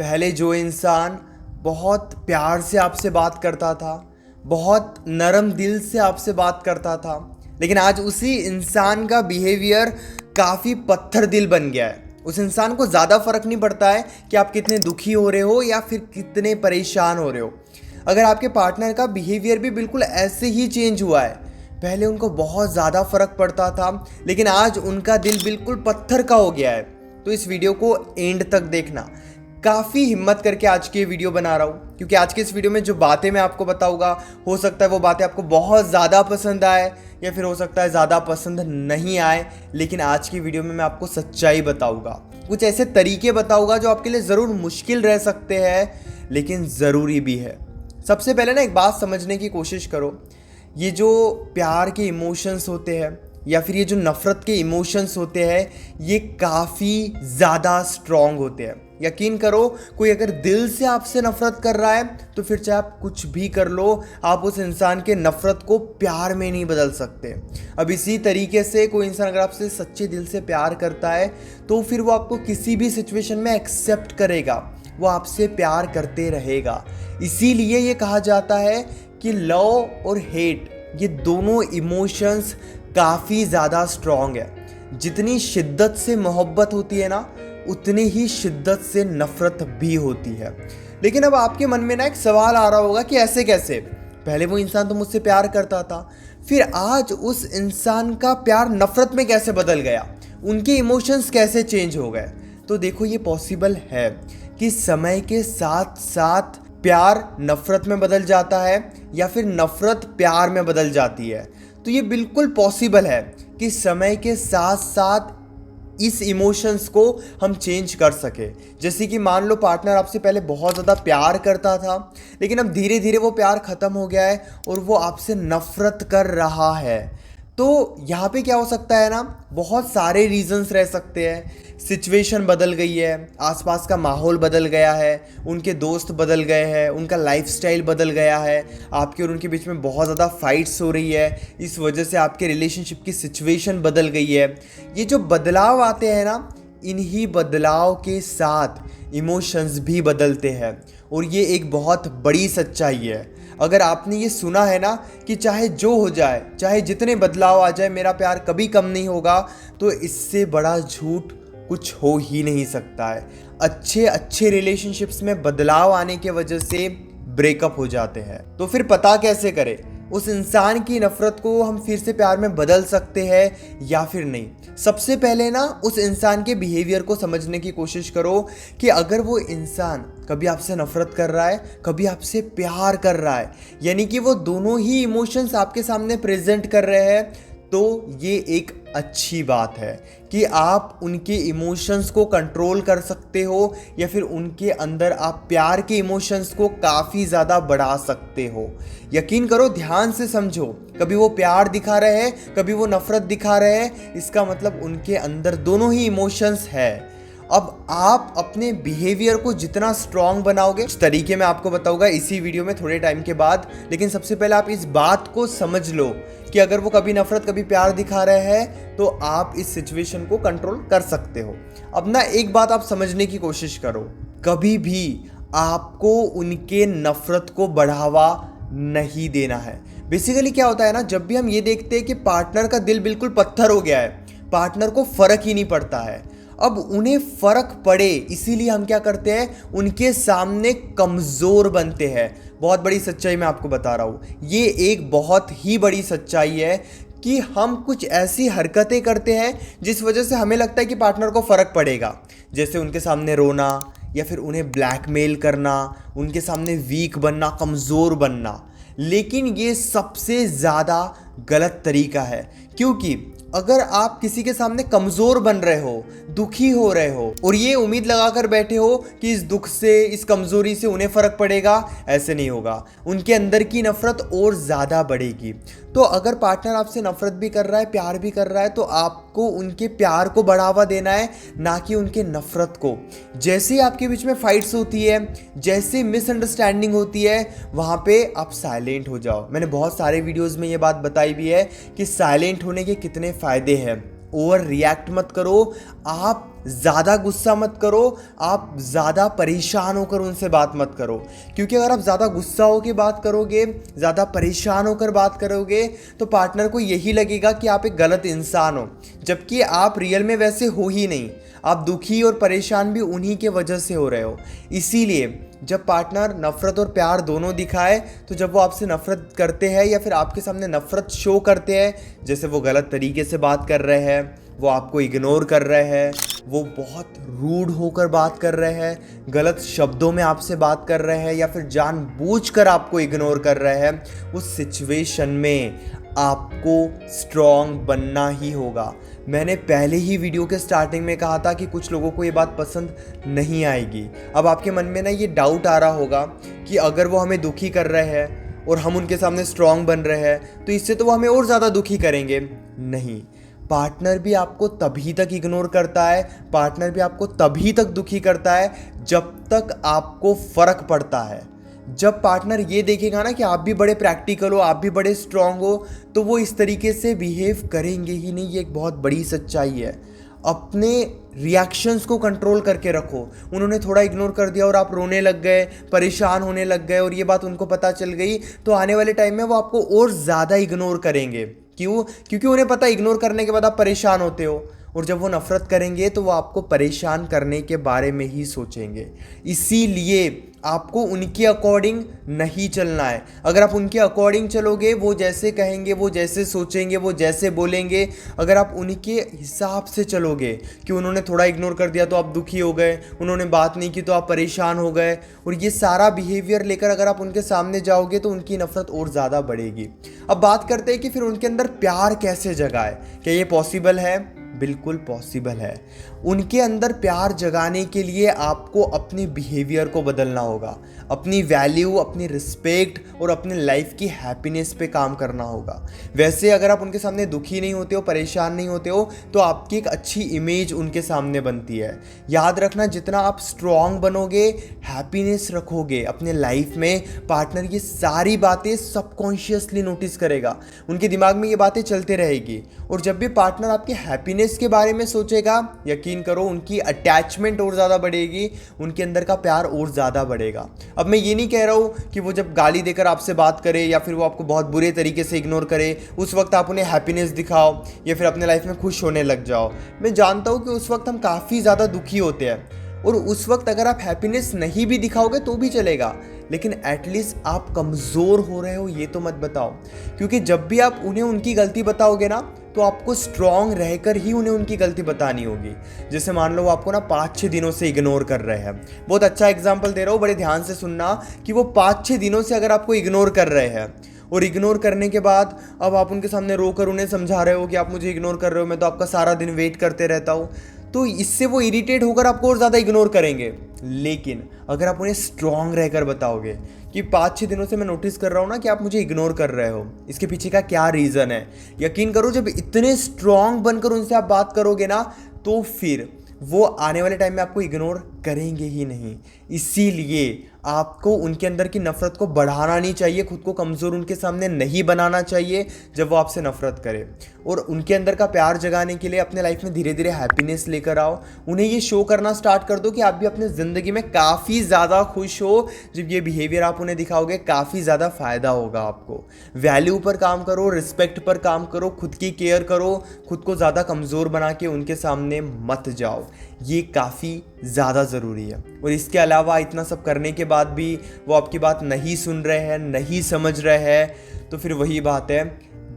पहले जो इंसान बहुत प्यार से आपसे बात करता था, बहुत नरम दिल से आपसे बात करता था, लेकिन आज उसी इंसान का बिहेवियर काफ़ी पत्थर दिल बन गया है। उस इंसान को ज़्यादा फर्क नहीं पड़ता है कि आप कितने दुखी हो रहे हो या फिर कितने परेशान हो रहे हो। अगर आपके पार्टनर का बिहेवियर भी बिल्कुल ऐसे ही चेंज हुआ है, पहले उनको बहुत ज़्यादा फर्क पड़ता था लेकिन आज उनका दिल बिल्कुल पत्थर का हो गया है, तो इस वीडियो को एंड तक देखना। काफ़ी हिम्मत करके आज की वीडियो बना रहा हूँ क्योंकि आज के इस वीडियो में जो बातें मैं आपको बताऊंगा, हो सकता है वो बातें आपको बहुत ज़्यादा पसंद आए या फिर हो सकता है ज़्यादा पसंद नहीं आए, लेकिन आज की वीडियो में मैं आपको सच्चाई बताऊंगा। कुछ ऐसे तरीके बताऊंगा जो आपके लिए ज़रूर मुश्किल रह सकते हैं लेकिन ज़रूरी भी है। सबसे पहले ना एक बात समझने की कोशिश करो, ये जो प्यार के इमोशंस होते हैं या फिर ये जो नफ़रत के इमोशंस होते हैं, ये काफ़ी ज़्यादा स्ट्रॉन्ग होते हैं। यकीन करो, कोई अगर दिल से आपसे नफ़रत कर रहा है तो फिर चाहे आप कुछ भी कर लो, आप उस इंसान के नफ़रत को प्यार में नहीं बदल सकते। अब इसी तरीके से कोई इंसान अगर आपसे सच्चे दिल से प्यार करता है तो फिर वो आपको किसी भी सिचुएशन में एक्सेप्ट करेगा, वो आपसे प्यार करते रहेगा। इसीलिए ये कहा जाता है कि लव और हेट, ये दोनों इमोशंस काफ़ी ज़्यादा स्ट्रॉन्ग है। जितनी शिद्दत से मोहब्बत होती है ना, उतनी ही शिद्दत से नफ़रत भी होती है। लेकिन अब आपके मन में ना एक सवाल आ रहा होगा कि ऐसे कैसे? पहले वो इंसान तो मुझसे प्यार करता था, फिर आज उस इंसान का प्यार नफ़रत में कैसे बदल गया? उनके इमोशंस कैसे चेंज हो गए? तो देखो, ये पॉसिबल है कि समय के साथ साथ प्यार नफ़रत में बदल जाता है या फिर नफ़रत प्यार में बदल जाती है। तो ये बिल्कुल पॉसिबल है कि समय के साथ साथ इस इमोशंस को हम चेंज कर सके। जैसे कि मान लो पार्टनर आपसे पहले बहुत ज़्यादा प्यार करता था लेकिन अब धीरे धीरे वो प्यार ख़त्म हो गया है और वो आपसे नफ़रत कर रहा है। तो यहाँ पे क्या हो सकता है ना, बहुत सारे रीजंस रह सकते हैं। सिचुएशन बदल गई है, आसपास का माहौल बदल गया है, उनके दोस्त बदल गए हैं, उनका लाइफस्टाइल बदल गया है, आपके और उनके बीच में बहुत ज़्यादा फाइट्स हो रही है, इस वजह से आपके रिलेशनशिप की सिचुएशन बदल गई है। ये जो बदलाव आते हैं ना, इन्हीं बदलाव के साथ इमोशंस भी बदलते हैं और ये एक बहुत बड़ी सच्चाई है। अगर आपने ये सुना है ना कि चाहे जो हो जाए, चाहे जितने बदलाव आ जाए, मेरा प्यार कभी कम नहीं होगा, तो इससे बड़ा झूठ कुछ हो ही नहीं सकता है। अच्छे अच्छे रिलेशनशिप्स में बदलाव आने के वजह से ब्रेकअप हो जाते हैं। तो फिर पता कैसे करें उस इंसान की नफ़रत को हम फिर से प्यार में बदल सकते हैं या फिर नहीं? सबसे पहले ना उस इंसान के बिहेवियर को समझने की कोशिश करो कि अगर वो इंसान कभी आपसे नफ़रत कर रहा है, कभी आपसे प्यार कर रहा है, यानी कि वो दोनों ही इमोशंस आपके सामने प्रेजेंट कर रहे हैं, तो ये एक अच्छी बात है कि आप उनके इमोशंस को कंट्रोल कर सकते हो या फिर उनके अंदर आप प्यार के इमोशंस को काफ़ी ज़्यादा बढ़ा सकते हो। यकीन करो, ध्यान से समझो, कभी वो प्यार दिखा रहे हैं, कभी वो नफ़रत दिखा रहे हैं, इसका मतलब उनके अंदर दोनों ही इमोशंस है। अब आप अपने बिहेवियर को जितना स्ट्रॉन्ग बनाओगे, इस तरीके मैं आपको बताऊंगा इसी वीडियो में थोड़े टाइम के बाद। लेकिन सबसे पहले आप इस बात को समझ लो कि अगर वो कभी नफ़रत कभी प्यार दिखा रहे हैं तो आप इस सिचुएशन को कंट्रोल कर सकते हो। अब ना एक बात आप समझने की कोशिश करो, कभी भी आपको उनके नफ़रत को बढ़ावा नहीं देना है। बेसिकली क्या होता है ना, जब भी हम ये देखते हैं कि पार्टनर का दिल बिल्कुल पत्थर हो गया है, पार्टनर को फ़र्क ही नहीं पड़ता है, अब उन्हें फ़र्क पड़े इसीलिए हम क्या करते हैं, उनके सामने कमज़ोर बनते हैं। बहुत बड़ी सच्चाई मैं आपको बता रहा हूँ, ये एक बहुत ही बड़ी सच्चाई है कि हम कुछ ऐसी हरकतें करते हैं जिस वजह से हमें लगता है कि पार्टनर को फ़र्क पड़ेगा। जैसे उनके सामने रोना या फिर उन्हें ब्लैकमेल करना, उनके सामने वीक बनना, कमज़ोर बनना। लेकिन ये सबसे ज़्यादा गलत तरीका है, क्योंकि अगर आप किसी के सामने कमज़ोर बन रहे हो, दुखी हो रहे हो और ये उम्मीद लगा कर बैठे हो कि इस दुख से, इस कमज़ोरी से उन्हें फ़र्क पड़ेगा, ऐसे नहीं होगा। उनके अंदर की नफ़रत और ज़्यादा बढ़ेगी। तो अगर पार्टनर आपसे नफ़रत भी कर रहा है, प्यार भी कर रहा है, तो आपको उनके प्यार को बढ़ावा देना है, ना कि उनके नफ़रत को। जैसे ही आपके बीच में फाइट्स होती है, जैसे मिसअंडरस्टैंडिंग होती है, वहाँ पे आप साइलेंट हो जाओ। मैंने बहुत सारे वीडियोज़ में ये बात बताई भी है कि साइलेंट होने के कितने फ़ायदे हैं। ओवर रिएक्ट मत करो, आप आप ज़्यादा गुस्सा मत करो, आप ज़्यादा परेशान होकर उनसे बात मत करो। क्योंकि अगर आप ज़्यादा गुस्सा होकर बात करोगे, ज़्यादा परेशान होकर बात करोगे, तो पार्टनर को यही लगेगा कि आप एक गलत इंसान हो, जबकि आप रियल में वैसे हो ही नहीं। आप दुखी और परेशान भी उन्हीं के वजह से हो रहे हो। इसीलिए जब पार्टनर नफ़रत और प्यार दोनों दिखाए, तो जब वो आपसे नफ़रत करते हैं या फिर आपके सामने नफ़रत शो करते हैं, जैसे वो गलत तरीके से बात कर रहे हैं, वो आपको इग्नोर कर रहे हैं, वो बहुत रूड होकर बात कर रहे हैं, गलत शब्दों में आपसे बात कर रहे हैं, या फिर जानबूझकर आपको इग्नोर कर रहे हैं, उस सिचुएशन में आपको स्ट्रॉन्ग बनना ही होगा। मैंने पहले ही वीडियो के स्टार्टिंग में कहा था कि कुछ लोगों को ये बात पसंद नहीं आएगी। अब आपके मन में ना ये डाउट आ रहा होगा कि अगर वो हमें दुखी कर रहे हैं और हम उनके सामने स्ट्रॉन्ग बन रहे हैं, तो इससे तो वो हमें और ज़्यादा दुखी करेंगे। नहीं, पार्टनर भी आपको तभी तक इग्नोर करता है, पार्टनर भी आपको तभी तक दुखी करता है जब तक आपको फ़र्क पड़ता है। जब पार्टनर ये देखेगा ना कि आप भी बड़े प्रैक्टिकल हो, आप भी बड़े स्ट्रांग हो, तो वो इस तरीके से बिहेव करेंगे ही नहीं। ये एक बहुत बड़ी सच्चाई है। अपने रिएक्शंस को कंट्रोल करके रखो। उन्होंने थोड़ा इग्नोर कर दिया और आप रोने लग गए, परेशान होने लग गए, और ये बात उनको पता चल गई, तो आने वाले टाइम में वो आपको और ज़्यादा इग्नोर करेंगे। क्यों? क्योंकि उन्हें पता इग्नोर करने के बाद आप परेशान होते हो, और जब वो नफ़रत करेंगे तो वो आपको परेशान करने के बारे में ही सोचेंगे। इसीलिए आपको उनके अकॉर्डिंग नहीं चलना है। अगर आप उनके अकॉर्डिंग चलोगे, वो जैसे कहेंगे, वो जैसे सोचेंगे, वो जैसे बोलेंगे, अगर आप उनके हिसाब से चलोगे कि उन्होंने थोड़ा इग्नोर कर दिया तो आप दुखी हो गए, उन्होंने बात नहीं की तो आप परेशान हो गए, और ये सारा बिहेवियर लेकर अगर आप उनके सामने जाओगे तो उनकी नफ़रत और ज़्यादा बढ़ेगी। अब बात करते हैं कि फिर उनके अंदर प्यार कैसे जगाए। क्या ये पॉसिबल है? बिल्कुल पॉसिबल है। उनके अंदर प्यार जगाने के लिए आपको अपने बिहेवियर को बदलना होगा, अपनी वैल्यू, अपनी रिस्पेक्ट और अपने लाइफ की हैप्पीनेस पे काम करना होगा। वैसे अगर आप उनके सामने दुखी नहीं होते हो, परेशान नहीं होते हो, तो आपकी एक अच्छी इमेज उनके सामने बनती है। याद रखना, जितना आप स्ट्रॉन्ग बनोगे, हैप्पीनेस रखोगे अपने लाइफ में, पार्टनर ये सारी बातें सबकॉन्शियसली नोटिस करेगा, उनके दिमाग में ये बातें चलते रहेगी। और जब भी पार्टनर आपके हैप्पीनेस के बारे में सोचेगा, यकीन करो उनकी अटैचमेंट और ज़्यादा बढ़ेगी, उनके अंदर का प्यार और ज़्यादा बढ़ेगा। अब मैं ये नहीं कह रहा हूँ कि वो जब गाली देकर आपसे बात करे या फिर वो आपको बहुत बुरे तरीके से इग्नोर करे, उस वक्त आप उन्हें हैप्पीनेस दिखाओ या फिर अपने लाइफ में खुश होने लग जाओ। मैं जानता हूँ कि उस वक्त हम काफ़ी ज़्यादा दुखी होते हैं, और उस वक्त अगर आप हैप्पीनेस नहीं भी दिखाओगे तो भी चलेगा, लेकिन एटलीस्ट आप कमज़ोर हो रहे हो ये तो मत बताओ। क्योंकि जब भी आप उन्हें उनकी गलती बताओगे ना, तो आपको स्ट्रॉन्ग रहकर ही उन्हें उनकी गलती बतानी होगी। जैसे मान लो वो आपको ना 5-6 दिनों से इग्नोर कर रहे हैं। बहुत अच्छा एग्जाम्पल दे रहा हूँ, बड़े ध्यान से सुनना, कि वो 5-6 दिनों से अगर आपको इग्नोर कर रहे हैं, और इग्नोर करने के बाद अब आप उनके सामने रोकर उन्हें समझा रहे हो कि आप मुझे इग्नोर कर रहे हो, मैं तो आपका सारा दिन वेट करते रहता हूँ, तो इससे वो इरिटेट होकर आपको और ज़्यादा इग्नोर करेंगे। लेकिन अगर आप उन्हें स्ट्रॉन्ग रहकर बताओगे कि 5-6 दिनों से मैं नोटिस कर रहा हूँ ना कि आप मुझे इग्नोर कर रहे हो, इसके पीछे का क्या रीज़न है, यकीन करो जब इतने स्ट्रॉन्ग बनकर उनसे आप बात करोगे ना, तो फिर वो आने वाले टाइम में आपको इग्नोर करेंगे ही नहीं। इसीलिए आपको उनके अंदर की नफ़रत को बढ़ाना नहीं चाहिए, खुद को कमज़ोर उनके सामने नहीं बनाना चाहिए जब वो आपसे नफ़रत करे। और उनके अंदर का प्यार जगाने के लिए अपने लाइफ में धीरे धीरे हैप्पीनेस लेकर आओ। उन्हें ये शो करना स्टार्ट कर दो कि आप भी अपने ज़िंदगी में काफ़ी ज़्यादा खुश हो। जब ये बिहेवियर आप उन्हें दिखाओगे, काफ़ी ज़्यादा फ़ायदा होगा आपको। वैल्यू पर काम करो, रिस्पेक्ट पर काम करो, खुद की केयर करो, खुद को ज़्यादा कमज़ोर बना के उनके सामने मत जाओ। ये काफ़ी ज़्यादा ज़रूरी है। और इसके अलावा इतना सब करने के बाद भी वो आपकी बात नहीं सुन रहे हैं, नहीं समझ रहे हैं, तो फिर वही बात है,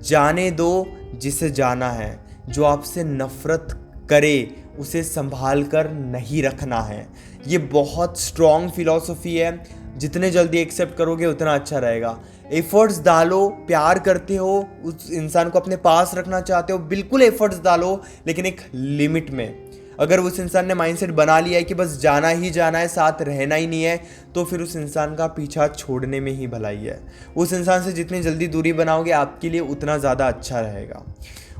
जाने दो जिसे जाना है। जो आपसे नफ़रत करे उसे संभाल कर नहीं रखना है। ये बहुत स्ट्रॉन्ग फिलॉसफी है, जितने जल्दी एक्सेप्ट करोगे उतना अच्छा रहेगा। एफर्ट्स डालो, प्यार करते हो, उस इंसान को अपने पास रखना चाहते हो, बिल्कुल एफर्ट्स डालो, लेकिन एक लिमिट में। अगर उस इंसान ने माइंडसेट बना लिया है कि बस जाना ही जाना है, साथ रहना ही नहीं है, तो फिर उस इंसान का पीछा छोड़ने में ही भलाई है। उस इंसान से जितनी जल्दी दूरी बनाओगे आपके लिए उतना ज़्यादा अच्छा रहेगा।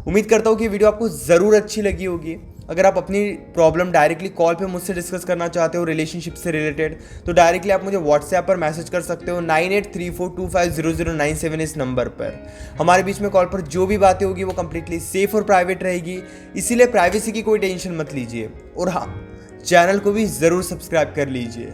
उम्मीद करता हूँ कि वीडियो आपको ज़रूर अच्छी लगी होगी। अगर आप अपनी प्रॉब्लम डायरेक्टली कॉल पे मुझसे डिस्कस करना चाहते हो रिलेशनशिप से रिलेटेड, तो डायरेक्टली आप मुझे व्हाट्सएप पर मैसेज कर सकते हो 9834250097 इस नंबर पर। हमारे बीच में कॉल पर जो भी बातें होगी वो कम्प्लीटली सेफ और प्राइवेट रहेगी, इसीलिए प्राइवेसी की कोई टेंशन मत लीजिए। और हाँ, चैनल को भी ज़रूर सब्सक्राइब कर लीजिए।